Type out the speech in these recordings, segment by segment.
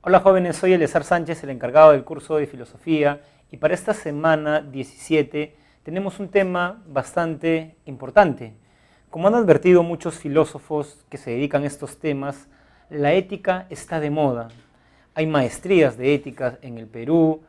Hola jóvenes, soy Eleazar Sánchez, el encargado del curso de filosofía, y para esta semana 17 tenemos un tema bastante importante. Como han advertido muchos filósofos que se dedican a estos temas, la ética está de moda. Hay maestrías de ética en el Perú,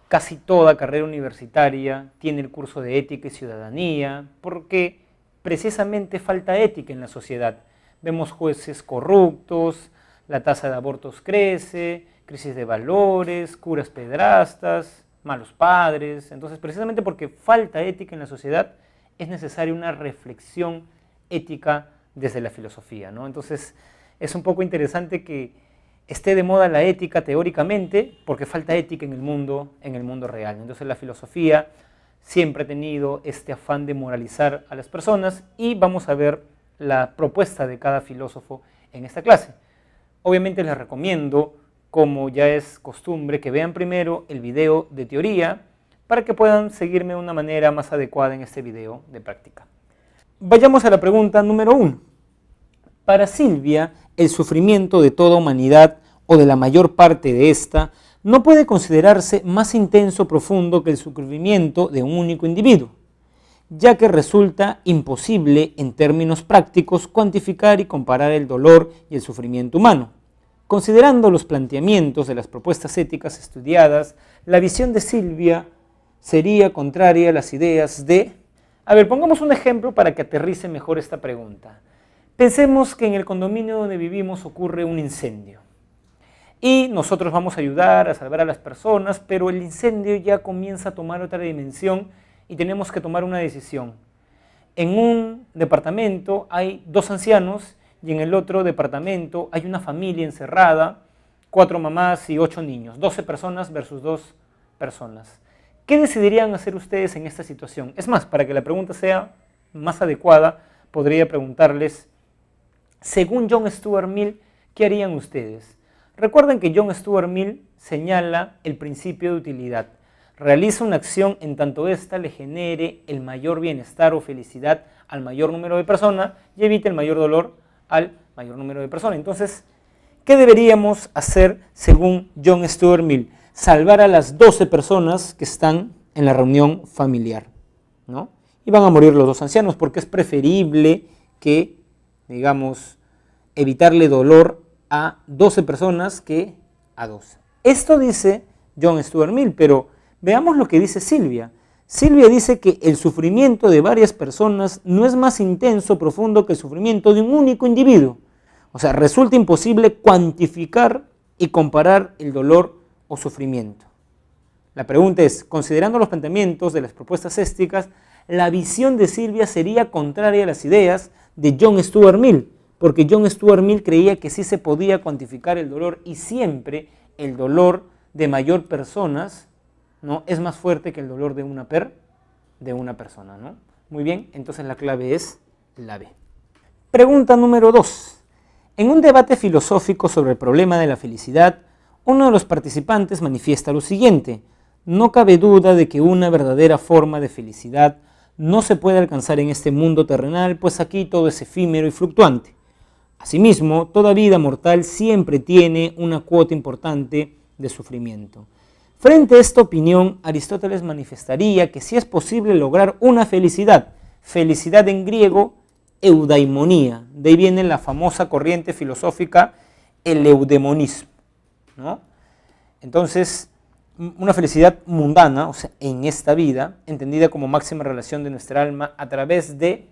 casi toda carrera universitaria tiene el curso de ética y ciudadanía, porque precisamente falta ética en la sociedad. Vemos jueces corruptos, la tasa de abortos crece, crisis de valores, curas pedrastas, malos padres. Entonces, precisamente porque falta ética en la sociedad, es necesaria una reflexión ética desde la filosofía, ¿no? Entonces, es un poco interesante que esté de moda la ética teóricamente, porque falta ética en el mundo real. Entonces, la filosofía siempre ha tenido este afán de moralizar a las personas, y vamos a ver la propuesta de cada filósofo en esta clase. Obviamente les recomiendo, como ya es costumbre, que vean primero el video de teoría para que puedan seguirme de una manera más adecuada en este video de práctica. Vayamos a la pregunta número 1. Para Silvia, el sufrimiento de toda humanidad o de la mayor parte de esta no puede considerarse más intenso o profundo que el sufrimiento de un único individuo, ya que resulta imposible en términos prácticos cuantificar y comparar el dolor y el sufrimiento humano. Considerando los planteamientos de las propuestas éticas estudiadas, la visión de Silvia sería contraria a las ideas de... pongamos un ejemplo para que aterrice mejor esta pregunta. Pensemos que en el condominio donde vivimos ocurre un incendio y nosotros vamos a ayudar a salvar a las personas, pero el incendio ya comienza a tomar otra dimensión y tenemos que tomar una decisión. En un departamento hay 2 ancianos y en el otro departamento hay una familia encerrada, 4 mamás y 8 niños, 12 personas versus 2 personas. ¿Qué decidirían hacer ustedes en esta situación? Es más, para que la pregunta sea más adecuada, podría preguntarles, según John Stuart Mill, ¿qué harían ustedes? Recuerden que John Stuart Mill señala el principio de utilidad. Realiza una acción en tanto ésta le genere el mayor bienestar o felicidad al mayor número de personas y evite el mayor dolor al mayor número de personas. Entonces, ¿qué deberíamos hacer según John Stuart Mill? Salvar a las 12 personas que están en la reunión familiar, ¿no? Y van a morir los 2 ancianos porque es preferible que, digamos, evitarle dolor a 12 personas que a 2. Esto dice John Stuart Mill, pero veamos lo que dice Silvia. Silvia dice que el sufrimiento de varias personas no es más intenso o profundo que el sufrimiento de un único individuo. O sea, resulta imposible cuantificar y comparar el dolor o sufrimiento. La pregunta es, considerando los planteamientos de las propuestas éticas, la visión de Silvia sería contraria a las ideas de John Stuart Mill, porque John Stuart Mill creía que sí se podía cuantificar el dolor y siempre el dolor de mayor personas, ¿no?, es más fuerte que el dolor de una persona, ¿no? Muy bien, entonces la clave es la B. Pregunta número 2. En un debate filosófico sobre el problema de la felicidad, uno de los participantes manifiesta lo siguiente: no cabe duda de que una verdadera forma de felicidad no se puede alcanzar en este mundo terrenal, pues aquí todo es efímero y fluctuante. Asimismo, toda vida mortal siempre tiene una cuota importante de sufrimiento. Frente a esta opinión, Aristóteles manifestaría que sí es posible lograr una felicidad en griego, eudaimonía, de ahí viene la famosa corriente filosófica, el eudemonismo, ¿no? Entonces, una felicidad mundana, o sea, en esta vida, entendida como máxima relación de nuestra alma a través de...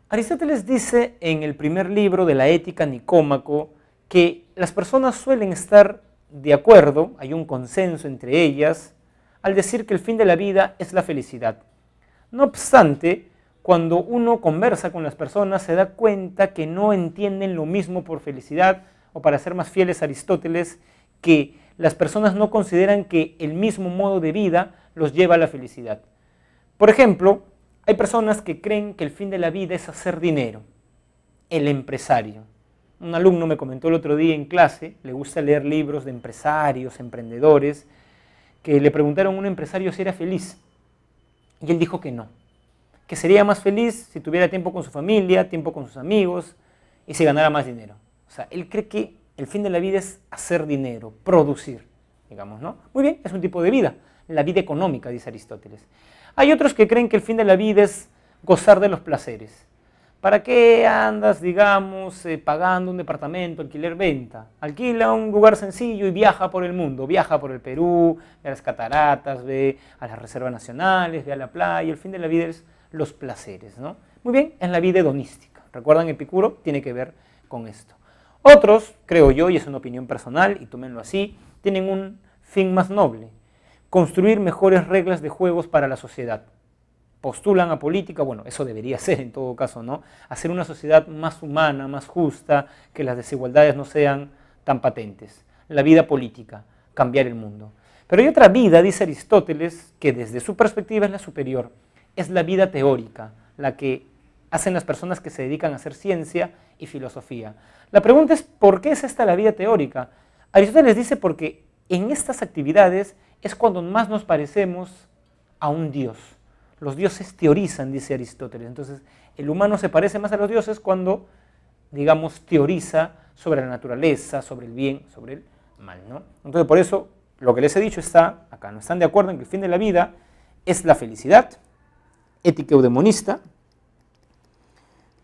Aristóteles dice en el primer libro de la Ética Nicómaco que las personas suelen estar de acuerdo, hay un consenso entre ellas, al decir que el fin de la vida es la felicidad. No obstante, cuando uno conversa con las personas se da cuenta que no entienden lo mismo por felicidad, o para ser más fieles a Aristóteles, que las personas no consideran que el mismo modo de vida los lleva a la felicidad. Por ejemplo, hay personas que creen que el fin de la vida es hacer dinero, el empresario. Un alumno me comentó el otro día en clase, le gusta leer libros de empresarios, emprendedores, que le preguntaron a un empresario si era feliz. Y él dijo que no, que sería más feliz si tuviera tiempo con su familia, tiempo con sus amigos y si ganara más dinero. O sea, él cree que el fin de la vida es hacer dinero, producir, digamos, ¿no? Muy bien, es un tipo de vida, la vida económica, dice Aristóteles. Hay otros que creen que el fin de la vida es gozar de los placeres. ¿Para qué andas, digamos, pagando un departamento, alquiler-venta? Alquila un lugar sencillo y viaja por el mundo. Viaja por el Perú, ve a las cataratas, ve a las reservas nacionales, ve a la playa. El fin de la vida es los placeres, ¿no? Muy bien, es la vida hedonística. ¿Recuerdan Epicuro? Tiene que ver con esto. Otros, creo yo, y es una opinión personal, y tómenlo así, tienen un fin más noble. Construir mejores reglas de juegos para la sociedad. Postulan a política, bueno, eso debería ser en todo caso, ¿no? Hacer una sociedad más humana, más justa, que las desigualdades no sean tan patentes. La vida política, cambiar el mundo. Pero hay otra vida, dice Aristóteles, que desde su perspectiva es la superior. Es la vida teórica, la que hacen las personas que se dedican a hacer ciencia y filosofía. La pregunta es, ¿por qué es esta la vida teórica? Aristóteles dice porque en estas actividades es cuando más nos parecemos a un Dios. Los dioses teorizan, dice Aristóteles. Entonces, el humano se parece más a los dioses cuando, digamos, teoriza sobre la naturaleza, sobre el bien, sobre el mal, ¿no? Entonces, por eso, lo que les he dicho está acá. No están de acuerdo en que el fin de la vida es la felicidad, ética eudemonista,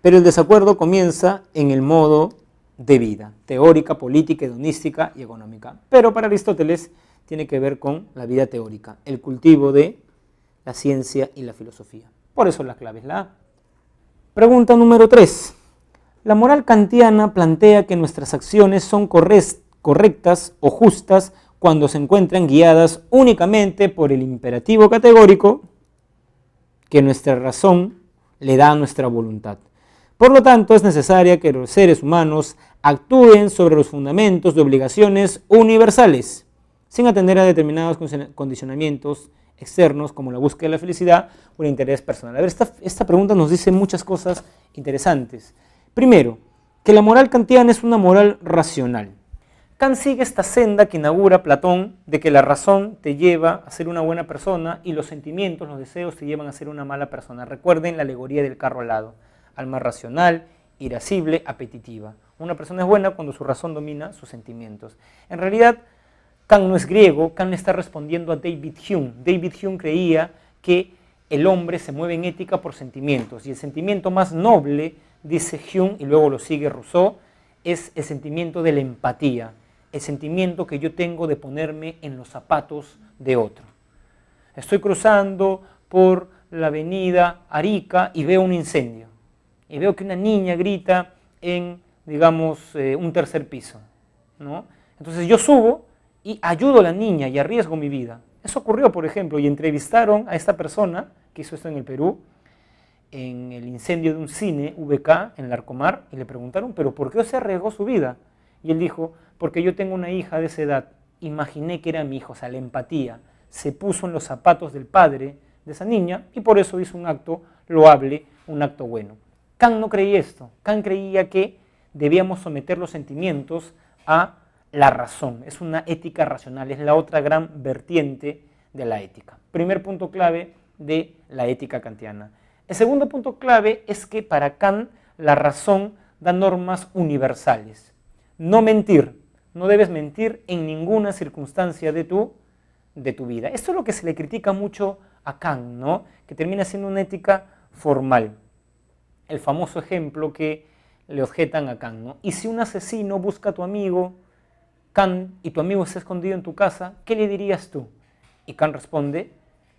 pero el desacuerdo comienza en el modo de vida, teórica, política, hedonística y económica. Pero para Aristóteles tiene que ver con la vida teórica, el cultivo de la ciencia y la filosofía. Por eso la clave es la A. Pregunta número 3. La moral kantiana plantea que nuestras acciones son correctas o justas cuando se encuentran guiadas únicamente por el imperativo categórico que nuestra razón le da a nuestra voluntad. Por lo tanto, es necesaria que los seres humanos actúen sobre los fundamentos de obligaciones universales, sin atender a determinados condicionamientos externos como la búsqueda de la felicidad o el interés personal. A ver, esta pregunta nos dice muchas cosas interesantes. Primero, que la moral kantiana es una moral racional. Kant sigue esta senda que inaugura Platón de que la razón te lleva a ser una buena persona y los sentimientos, los deseos te llevan a ser una mala persona. Recuerden la alegoría del carro alado. Alma racional, irascible, apetitiva. Una persona es buena cuando su razón domina sus sentimientos. En realidad, Kant no es griego, Kant le está respondiendo a David Hume. David Hume creía que el hombre se mueve en ética por sentimientos y el sentimiento más noble, dice Hume, y luego lo sigue Rousseau, es el sentimiento de la empatía, el sentimiento que yo tengo de ponerme en los zapatos de otro. Estoy cruzando por la avenida Arica y veo un incendio y veo que una niña grita en, digamos, un tercer piso, ¿no? Entonces yo subo y ayudo a la niña y arriesgo mi vida. Eso ocurrió, por ejemplo, y entrevistaron a esta persona que hizo esto en el Perú, en el incendio de un cine VK en Larcomar, y le preguntaron, ¿pero por qué se arriesgó su vida? Y él dijo, porque yo tengo una hija de esa edad, imaginé que era mi hijo, o sea, la empatía, se puso en los zapatos del padre de esa niña y por eso hizo un acto loable, un acto bueno. Kant no creía esto, Kant creía que debíamos someter los sentimientos a la razón, es una ética racional, es la otra gran vertiente de la ética. Primer punto clave de la ética kantiana. El segundo punto clave es que para Kant la razón da normas universales. No mentir, no debes mentir en ninguna circunstancia de tu vida. Esto es lo que se le critica mucho a Kant, ¿no? Que termina siendo una ética formal. El famoso ejemplo que le objetan a Kant, ¿no? Y si un asesino busca a tu amigo, Kant, y tu amigo está escondido en tu casa, ¿qué le dirías tú? Y Kant responde,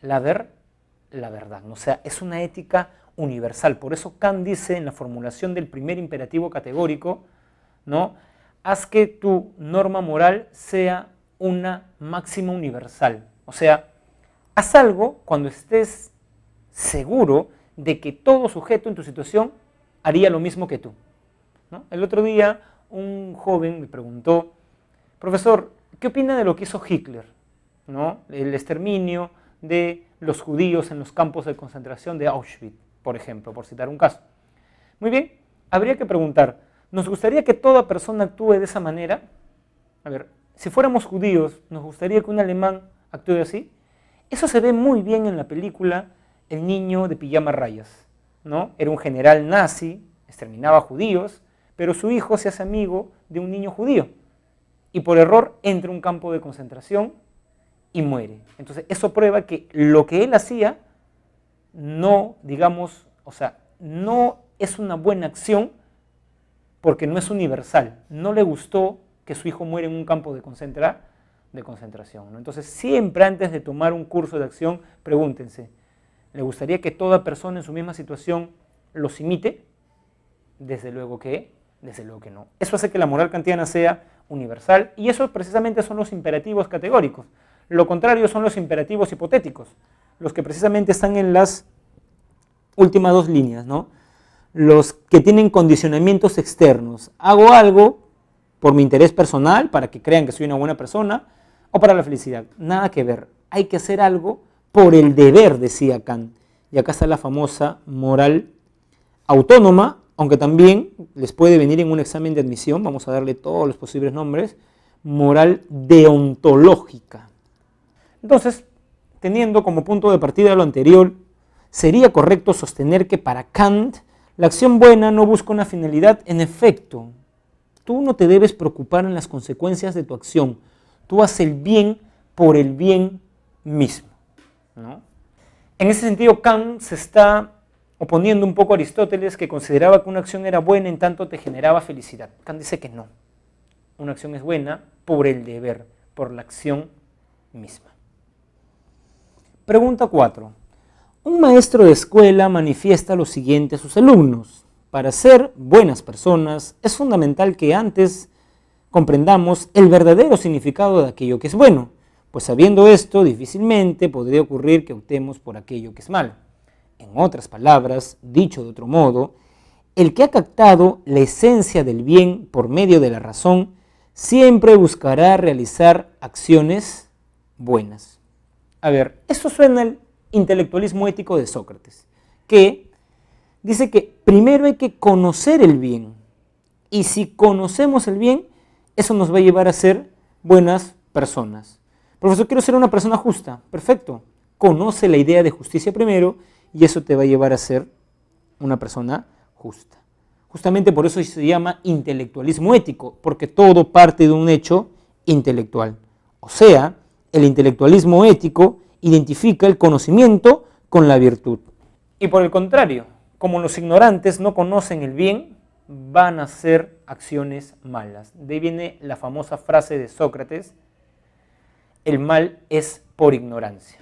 la verdad. O sea, es una ética universal. Por eso Kant dice en la formulación del primer imperativo categórico, ¿no? Haz que tu norma moral sea una máxima universal. O sea, haz algo cuando estés seguro de que todo sujeto en tu situación haría lo mismo que tú, ¿no? El otro día un joven me preguntó, profesor, ¿qué opina de lo que hizo Hitler? ¿No? El exterminio de los judíos en los campos de concentración de Auschwitz, por ejemplo, por citar un caso. Muy bien, habría que preguntar, ¿nos gustaría que toda persona actúe de esa manera? A ver, si fuéramos judíos, ¿nos gustaría que un alemán actúe así? Eso se ve muy bien en la película El niño de pijama rayas, ¿no? Era un general nazi, exterminaba judíos, pero su hijo se hace amigo de un niño judío. y por error entra a un campo de concentración y muere. Entonces eso prueba que lo que él hacía no, digamos, o sea, no es una buena acción porque no es universal. No le gustó que su hijo muera en un campo de concentración, ¿no? Entonces siempre antes de tomar un curso de acción, pregúntense, ¿le gustaría que toda persona en su misma situación los imite? Desde luego que no. Eso hace que la moral kantiana sea universal y eso precisamente son los imperativos categóricos. Lo contrario son los imperativos hipotéticos, los que precisamente están en las últimas dos líneas, ¿no? Los que tienen condicionamientos externos. Hago algo por mi interés personal, para que crean que soy una buena persona, o para la felicidad. Nada que ver. Hay que hacer algo por el deber, decía Kant. Y acá está la famosa moral autónoma, aunque también les puede venir en un examen de admisión, vamos a darle todos los posibles nombres, moral deontológica. Entonces, teniendo como punto de partida lo anterior, sería correcto sostener que para Kant la acción buena no busca una finalidad en efecto. Tú no te debes preocupar en las consecuencias de tu acción. Tú haces el bien por el bien mismo, ¿no? En ese sentido, Kant se está oponiendo un poco a Aristóteles, que consideraba que una acción era buena en tanto te generaba felicidad. Kant dice que no. Una acción es buena por el deber, por la acción misma. Pregunta 4. Un maestro de escuela manifiesta lo siguiente a sus alumnos. Para ser buenas personas es fundamental que antes comprendamos el verdadero significado de aquello que es bueno, pues sabiendo esto difícilmente podría ocurrir que optemos por aquello que es malo. En otras palabras, dicho de otro modo, el que ha captado la esencia del bien por medio de la razón siempre buscará realizar acciones buenas. A ver, esto suena al intelectualismo ético de Sócrates, que dice que primero hay que conocer el bien, y si conocemos el bien, eso nos va a llevar a ser buenas personas. Profesor, quiero ser una persona justa. Perfecto. Conoce la idea de justicia primero, y eso te va a llevar a ser una persona justa. Justamente por eso se llama intelectualismo ético, porque todo parte de un hecho intelectual. O sea, el intelectualismo ético identifica el conocimiento con la virtud. Y por el contrario, como los ignorantes no conocen el bien, van a hacer acciones malas. De ahí viene la famosa frase de Sócrates, el mal es por ignorancia,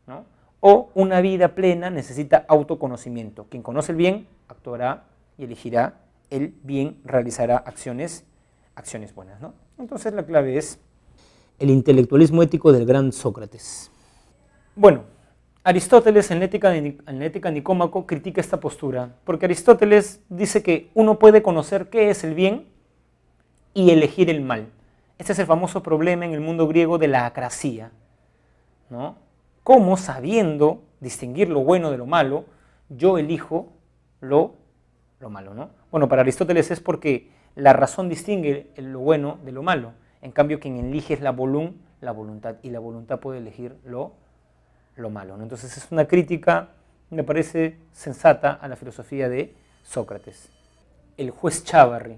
¿no? O una vida plena necesita autoconocimiento. Quien conoce el bien actuará y elegirá el bien, realizará acciones buenas, ¿no? Entonces la clave es el intelectualismo ético del gran Sócrates. Bueno, Aristóteles en la Ética Nicómaco critica esta postura, porque Aristóteles dice que uno puede conocer qué es el bien y elegir el mal. Este es el famoso problema en el mundo griego de la acrasia, ¿no? Cómo, sabiendo distinguir lo bueno de lo malo, yo elijo lo malo, ¿no? Bueno, para Aristóteles es porque la razón distingue lo bueno de lo malo. En cambio, quien elige es la voluntad, y la voluntad puede elegir lo malo, ¿no? Entonces es una crítica, me parece sensata, a la filosofía de Sócrates. El juez Chávarri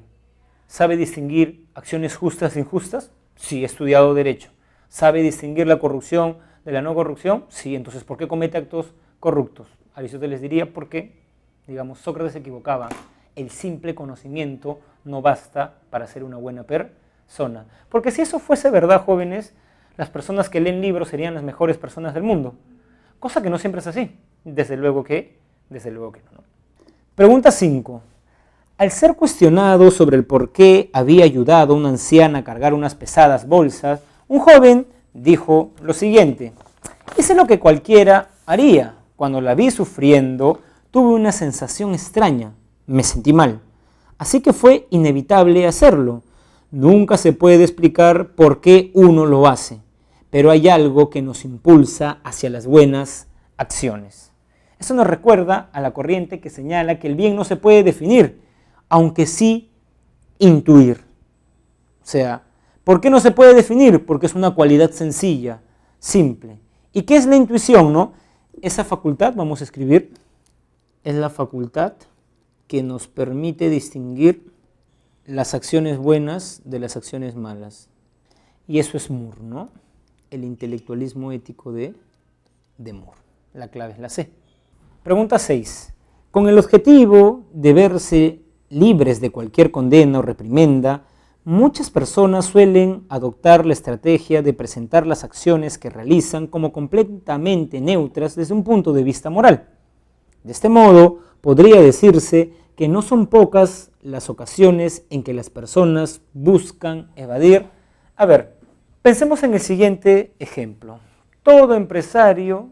sabe distinguir acciones justas e injustas. Sí, he estudiado derecho. ¿Sabe distinguir la corrupción de la no corrupción? Sí. Entonces, ¿por qué comete actos corruptos? Aristóteles diría porque, digamos, Sócrates se equivocaba. El simple conocimiento no basta para ser una buena persona. Porque si eso fuese verdad, jóvenes, las personas que leen libros serían las mejores personas del mundo. Cosa que no siempre es así. Desde luego que no. Pregunta 5. Al ser cuestionado sobre el por qué había ayudado a una anciana a cargar unas pesadas bolsas, un joven dijo lo siguiente: hice lo que cualquiera haría. Cuando la vi sufriendo, tuve una sensación extraña. Me sentí mal. Así que fue inevitable hacerlo. Nunca se puede explicar por qué uno lo hace, pero hay algo que nos impulsa hacia las buenas acciones. Eso nos recuerda a la corriente que señala que el bien no se puede definir, aunque sí intuir. O sea, ¿por qué no se puede definir? Porque es una cualidad sencilla, simple. ¿Y qué es la intuición, no? Esa facultad, vamos a escribir, es la facultad que nos permite distinguir las acciones buenas de las acciones malas. Y eso es Moore, ¿no? El intelectualismo ético de Moore. La clave es la C. Pregunta 6. Con el objetivo de verse libres de cualquier condena o reprimenda, muchas personas suelen adoptar la estrategia de presentar las acciones que realizan como completamente neutras desde un punto de vista moral. De este modo, podría decirse que no son pocas las ocasiones en que las personas buscan evadir. A ver, pensemos en el siguiente ejemplo. Todo empresario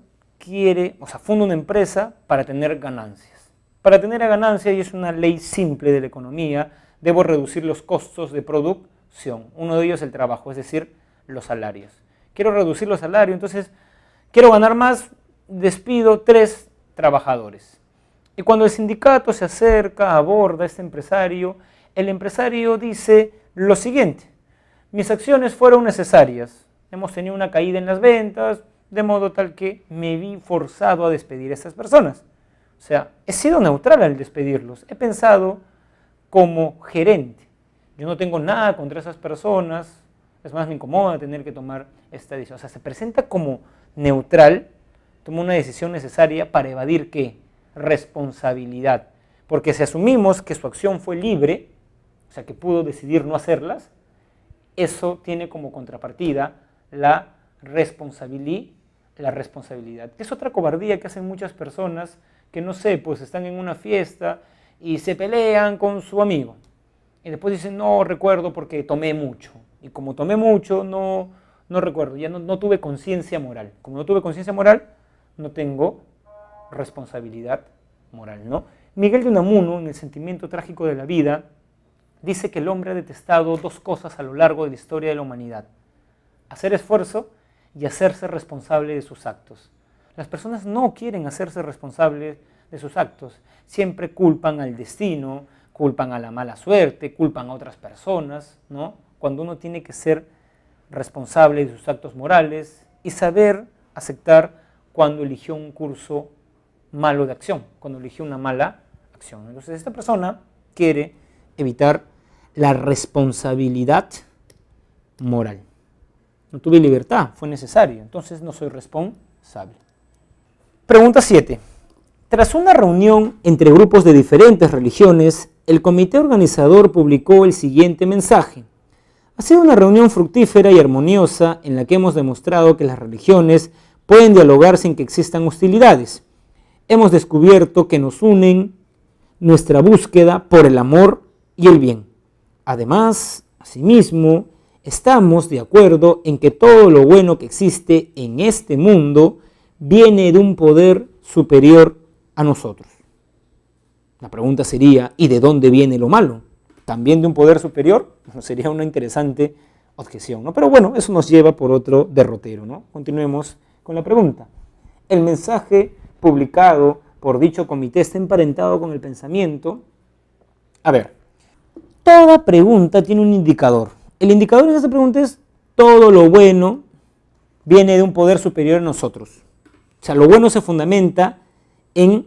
funda una empresa para tener ganancias. Para tener ganancias, y es una ley simple de la economía, debo reducir los costos de producción. Uno de ellos es el trabajo, es decir, los salarios. Quiero reducir los salarios, entonces quiero ganar más, despido 3 trabajadores. Y cuando el sindicato se acerca, aborda a este empresario, el empresario dice lo siguiente: mis acciones fueron necesarias, hemos tenido una caída en las ventas, de modo tal que me vi forzado a despedir a estas personas. O sea, he sido neutral al despedirlos, he pensado como gerente. Yo no tengo nada contra esas personas, es más, me incomoda tener que tomar esta decisión. O sea, se presenta como neutral, toma una decisión necesaria para evadir ¿qué? Responsabilidad. Porque si asumimos que su acción fue libre, o sea, que pudo decidir no hacerlas, eso tiene como contrapartida la responsabilidad. Es otra cobardía que hacen muchas personas que, no sé, pues están en una fiesta y se pelean con su amigo. Y después dicen, no recuerdo porque tomé mucho. Y como tomé mucho, no recuerdo, ya no tuve conciencia moral. Como no tuve conciencia moral, no tengo responsabilidad moral, ¿no? Miguel de Unamuno, en El sentimiento trágico de la vida, dice que el hombre ha detestado 2 cosas a lo largo de la historia de la humanidad: hacer esfuerzo y hacerse responsable de sus actos. Las personas no quieren hacerse responsables de sus actos. Siempre culpan al destino, culpan a la mala suerte, culpan a otras personas, ¿no? Cuando uno tiene que ser responsable de sus actos morales y saber aceptar cuando eligió un curso malo de acción, cuando eligió una mala acción. Entonces esta persona quiere evitar la responsabilidad moral. No tuve libertad, fue necesario, entonces no soy responsable. Pregunta 7. Tras una reunión entre grupos de diferentes religiones, el comité organizador publicó el siguiente mensaje: ha sido una reunión fructífera y armoniosa en la que hemos demostrado que las religiones pueden dialogar sin que existan hostilidades. Hemos descubierto que nos unen nuestra búsqueda por el amor y el bien. Además, asimismo, estamos de acuerdo en que todo lo bueno que existe en este mundo viene de un poder superior a nosotros. La pregunta sería, ¿y de dónde viene lo malo? ¿También de un poder superior? Sería una interesante objeción, ¿no? Pero bueno, eso nos lleva por otro derrotero, ¿no? Continuemos con la pregunta. El mensaje publicado por dicho comité está emparentado con el pensamiento. A ver, toda pregunta tiene un indicador. El indicador en esta pregunta es: todo lo bueno viene de un poder superior a nosotros. O sea, lo bueno se fundamenta en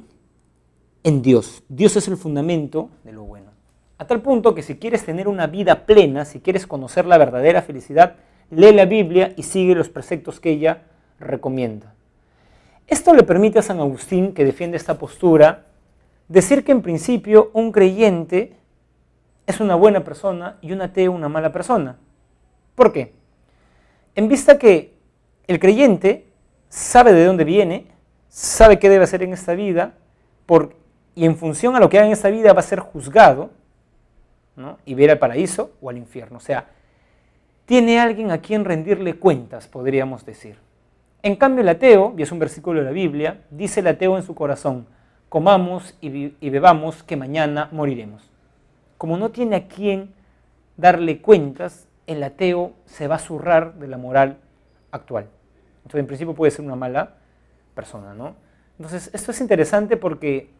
Dios. Dios es el fundamento de lo bueno. A tal punto que si quieres tener una vida plena, si quieres conocer la verdadera felicidad, lee la Biblia y sigue los preceptos que ella recomienda. Esto le permite a San Agustín, que defiende esta postura, decir que en principio un creyente es una buena persona y un ateo una mala persona. ¿Por qué? En vista que el creyente sabe de dónde viene, sabe qué debe hacer en esta vida, y en función a lo que haga en esta vida va a ser juzgado, ¿no? Y ver al paraíso o al infierno. O sea, tiene alguien a quien rendirle cuentas, podríamos decir. En cambio el ateo, y es un versículo de la Biblia, dice el ateo en su corazón: comamos y bebamos que mañana moriremos. Como no tiene a quien darle cuentas, el ateo se va a zurrar de la moral actual. Entonces en principio puede ser una mala persona, ¿no? Entonces esto es interesante porque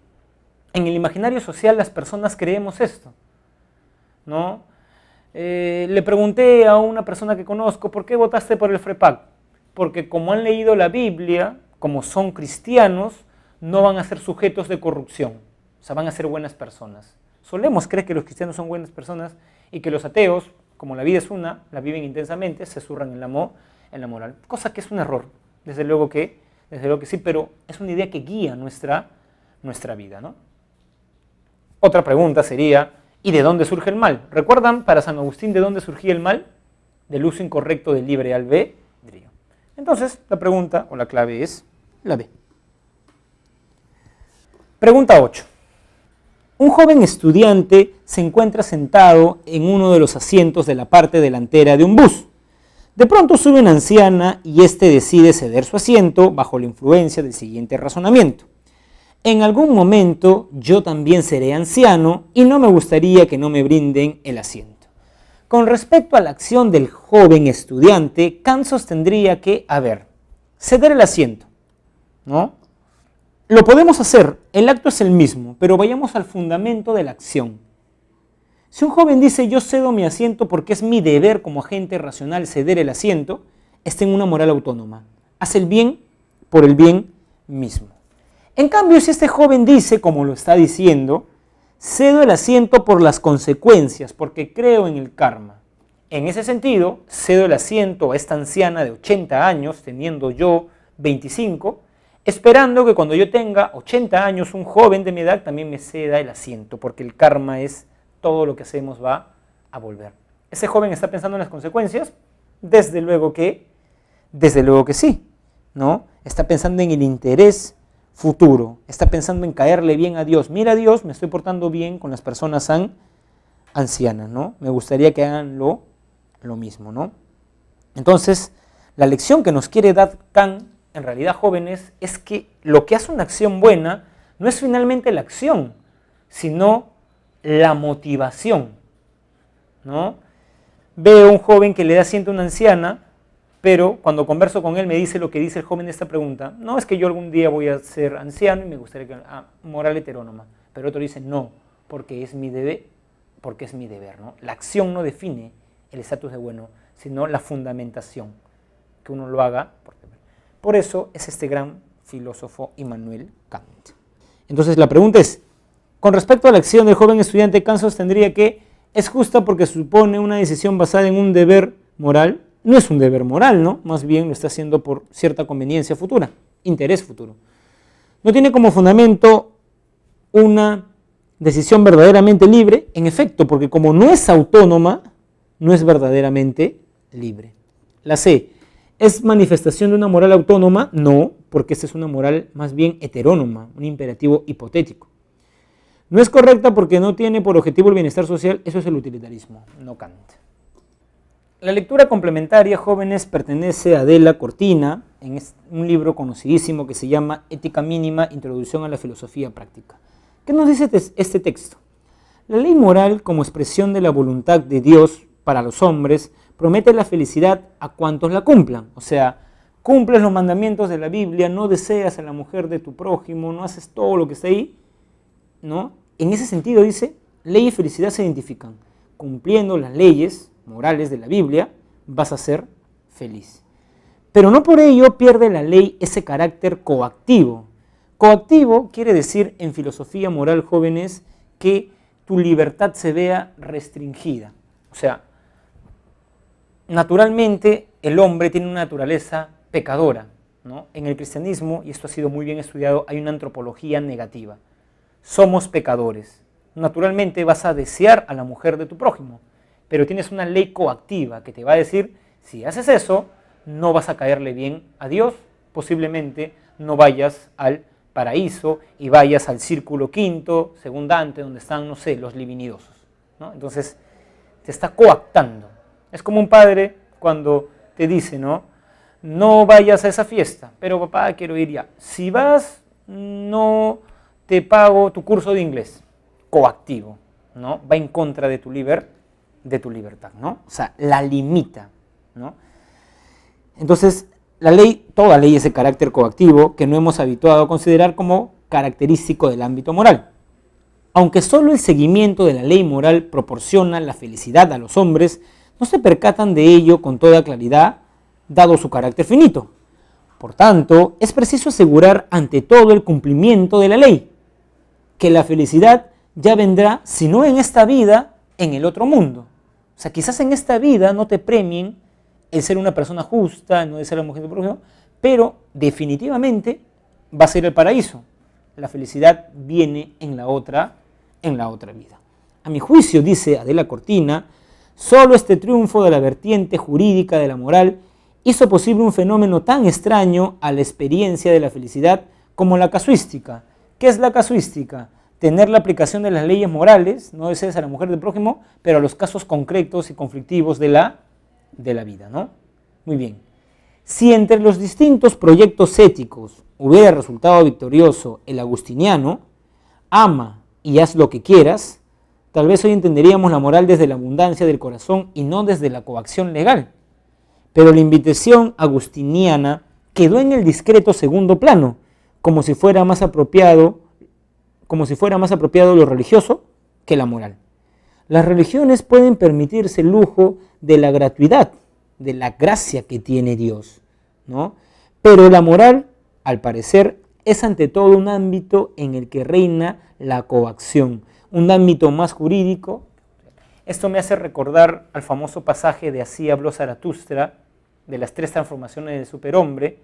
en el imaginario social las personas creemos esto, ¿no? Le pregunté a una persona que conozco: ¿por qué votaste por el FREPAC? Porque como han leído la Biblia, como son cristianos, no van a ser sujetos de corrupción, o sea, van a ser buenas personas. Solemos creer que los cristianos son buenas personas y que los ateos, como la vida es una, la viven intensamente, se zurran en la moral, cosa que es un error, desde luego que sí, pero es una idea que guía nuestra vida, ¿no? Otra pregunta sería, ¿y de dónde surge el mal? ¿Recuerdan para San Agustín de dónde surgía el mal? Del uso incorrecto del libre albedrío. Entonces, la pregunta o la clave es la B. Pregunta 8. Un joven estudiante se encuentra sentado en uno de los asientos de la parte delantera de un bus. De pronto sube una anciana y éste decide ceder su asiento bajo la influencia del siguiente razonamiento. En algún momento yo también seré anciano y no me gustaría que no me brinden el asiento. Con respecto a la acción del joven estudiante, Kant sostendría que, ceder el asiento, ¿no? Lo podemos hacer, el acto es el mismo, pero vayamos al fundamento de la acción. Si un joven dice yo cedo mi asiento porque es mi deber como agente racional ceder el asiento, está en una moral autónoma. Hace el bien por el bien mismo. En cambio, si este joven dice, como lo está diciendo, cedo el asiento por las consecuencias, porque creo en el karma. En ese sentido, cedo el asiento a esta anciana de 80 años, teniendo yo 25, esperando que cuando yo tenga 80 años, un joven de mi edad también me ceda el asiento, porque el karma es todo lo que hacemos va a volver. ¿Ese joven está pensando en las consecuencias? Desde luego que sí, ¿no? Está pensando en el interés futuro, está pensando en caerle bien a Dios. Mira, Dios, me estoy portando bien con las personas ancianas, ¿no? Me gustaría que hagan lo mismo, ¿no? Entonces, la lección que nos quiere dar Kant, en realidad, jóvenes, es que lo que hace una acción buena no es finalmente la acción, sino la motivación, ¿no? Veo un joven que le da asiento a una anciana, pero cuando converso con él me dice lo que dice el joven de esta pregunta. No, es que yo algún día voy a ser anciano y me gustaría que... moral heterónoma. Pero otro dice, no, porque es mi deber, ¿no? La acción no define el estatus de bueno, sino la fundamentación, que uno lo haga por deber. Por eso es este gran filósofo Immanuel Kant. Entonces la pregunta es, con respecto a la acción del joven estudiante, Kant sostendría que es justa porque supone una decisión basada en un deber moral. No es un deber moral, ¿no? Más bien lo está haciendo por cierta conveniencia futura, interés futuro. No tiene como fundamento una decisión verdaderamente libre, en efecto, porque como no es autónoma, no es verdaderamente libre. La C, ¿es manifestación de una moral autónoma? No, porque esta es una moral más bien heterónoma, un imperativo hipotético. No es correcta porque no tiene por objetivo el bienestar social, eso es el utilitarismo, no Kant. La lectura complementaria, jóvenes, pertenece a Adela Cortina, en un libro conocidísimo que se llama Ética Mínima, Introducción a la Filosofía Práctica. ¿Qué nos dice este texto? La ley moral, como expresión de la voluntad de Dios para los hombres, promete la felicidad a cuantos la cumplan. O sea, cumples los mandamientos de la Biblia, no deseas a la mujer de tu prójimo, no haces todo lo que está ahí, ¿no? En ese sentido dice, ley y felicidad se identifican. Cumpliendo las leyes morales de la Biblia, vas a ser feliz. Pero no por ello pierde la ley ese carácter coactivo. Coactivo quiere decir en filosofía moral, jóvenes, que tu libertad se vea restringida. O sea, naturalmente el hombre tiene una naturaleza pecadora, ¿no? En el cristianismo, y esto ha sido muy bien estudiado, hay una antropología negativa. Somos pecadores. Naturalmente vas a desear a la mujer de tu prójimo, pero tienes una ley coactiva que te va a decir, si haces eso, no vas a caerle bien a Dios, posiblemente no vayas al paraíso y vayas al círculo quinto, según Dante, donde están, no sé, los livinidosos, ¿no? Entonces, te está coactando. Es como un padre cuando te dice, ¿no? No vayas a esa fiesta, pero papá, quiero ir ya. Si vas, no te pago tu curso de inglés. Coactivo, ¿no? Va en contra de tu libertad, ¿no? O sea, la limita, ¿no? Entonces, la ley, toda ley es de carácter coactivo que no hemos habituado a considerar como característico del ámbito moral. Aunque solo el seguimiento de la ley moral proporciona la felicidad a los hombres, no se percatan de ello con toda claridad, dado su carácter finito. Por tanto, es preciso asegurar ante todo el cumplimiento de la ley, que la felicidad ya vendrá, si no en esta vida, en el otro mundo. O sea, quizás en esta vida no te premien el ser una persona justa, no de ser la mujer de tu prójimo, pero definitivamente va a ser el paraíso. La felicidad viene en la otra vida. A mi juicio, dice Adela Cortina, solo este triunfo de la vertiente jurídica de la moral hizo posible un fenómeno tan extraño a la experiencia de la felicidad como la casuística. ¿Qué es la casuística? Tener la aplicación de las leyes morales, no desees a la mujer del prójimo, pero a los casos concretos y conflictivos de la vida, ¿no? Muy bien. Si entre los distintos proyectos éticos hubiera resultado victorioso el agustiniano, ama y haz lo que quieras, tal vez hoy entenderíamos la moral desde la abundancia del corazón y no desde la coacción legal. Pero la invitación agustiniana quedó en el discreto segundo plano, como si fuera más apropiado lo religioso que la moral. Las religiones pueden permitirse el lujo de la gratuidad, de la gracia que tiene Dios, ¿no? Pero la moral, al parecer, es ante todo un ámbito en el que reina la coacción, un ámbito más jurídico. Esto me hace recordar al famoso pasaje de Así habló Zaratustra, de las 3 transformaciones del superhombre.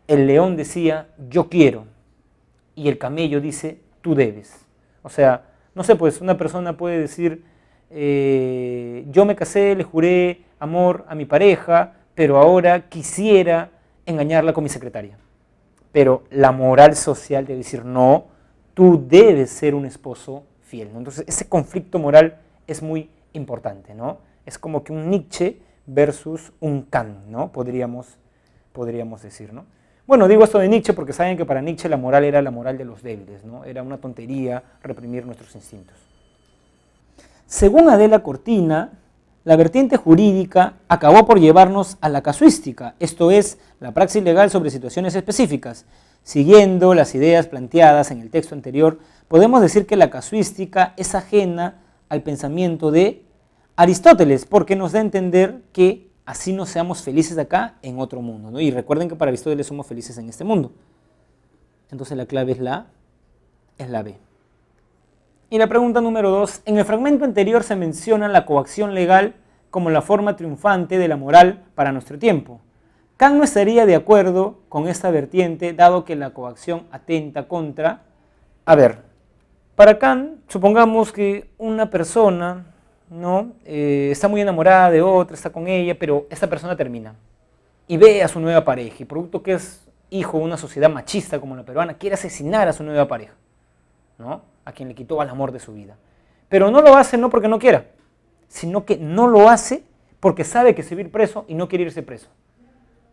El león decía, yo quiero, y el camello dice, tú debes. O sea, no sé, pues una persona puede decir, yo me casé, le juré amor a mi pareja, pero ahora quisiera engañarla con mi secretaria. Pero la moral social debe decir, no, tú debes ser un esposo fiel, ¿no? Entonces, ese conflicto moral es muy importante, ¿no? Es como que un Nietzsche versus un Kant, ¿no? Podríamos decir, ¿no? Bueno, digo esto de Nietzsche porque saben que para Nietzsche la moral era la moral de los débiles, ¿no? Era una tontería reprimir nuestros instintos. Según Adela Cortina, la vertiente jurídica acabó por llevarnos a la casuística, esto es, la praxis legal sobre situaciones específicas. Siguiendo las ideas planteadas en el texto anterior, podemos decir que la casuística es ajena al pensamiento de Aristóteles, porque nos da a entender que así no seamos felices acá en otro mundo, ¿no? Y recuerden que para Aristóteles somos felices en este mundo. Entonces la clave es la B. Y la pregunta número 2. En el fragmento anterior se menciona la coacción legal como la forma triunfante de la moral para nuestro tiempo. Kant no estaría de acuerdo con esta vertiente, dado que la coacción atenta contra... A ver, para Kant, supongamos que una persona, ¿no? Está muy enamorada de otra, está con ella, pero esta persona termina y ve a su nueva pareja, y producto que es hijo de una sociedad machista como la peruana, quiere asesinar a su nueva pareja, ¿no? A quien le quitó el amor de su vida. Pero no lo hace no porque no quiera, sino que no lo hace porque sabe que se va a ir preso y no quiere irse preso.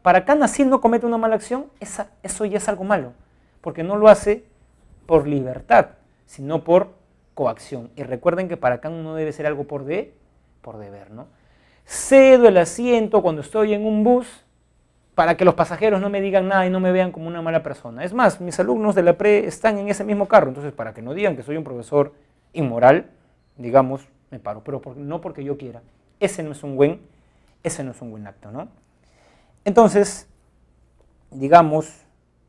Para Kant, así no comete una mala acción, eso ya es algo malo, porque no lo hace por libertad, sino por coacción. Y recuerden que para Kant no debe ser algo por deber, ¿no? Cedo el asiento cuando estoy en un bus para que los pasajeros no me digan nada y no me vean como una mala persona. Es más, mis alumnos de la pre están en ese mismo carro, entonces para que no digan que soy un profesor inmoral, digamos, me paro, pero no porque yo quiera. Ese no es un buen acto, ¿no? Entonces, digamos,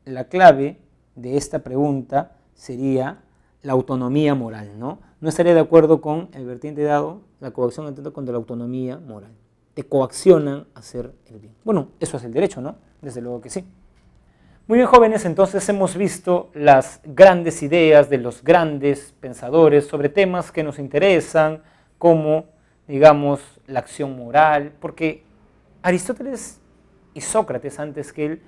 la clave de esta pregunta sería la autonomía moral, ¿no? No estaría de acuerdo con el vertiente dado, la coacción atenta contra la autonomía moral. Te coaccionan a hacer el bien. Bueno, eso es el derecho, ¿no? Desde luego que sí. Muy bien, jóvenes, entonces hemos visto las grandes ideas de los grandes pensadores sobre temas que nos interesan, como, digamos, la acción moral, porque Aristóteles y Sócrates, antes que él,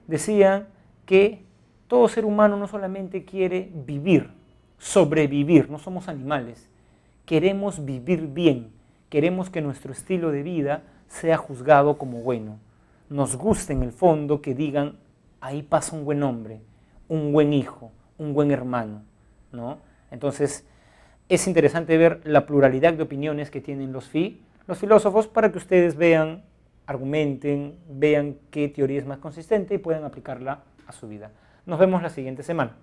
decían que todo ser humano no solamente quiere vivir, sobrevivir, no somos animales, queremos vivir bien, queremos que nuestro estilo de vida sea juzgado como bueno. Nos gusta en el fondo que digan, ahí pasa un buen hombre, un buen hijo, un buen hermano, ¿no? Entonces, es interesante ver la pluralidad de opiniones que tienen los filósofos para que ustedes vean, argumenten, vean qué teoría es más consistente y puedan aplicarla a su vida. Nos vemos la siguiente semana.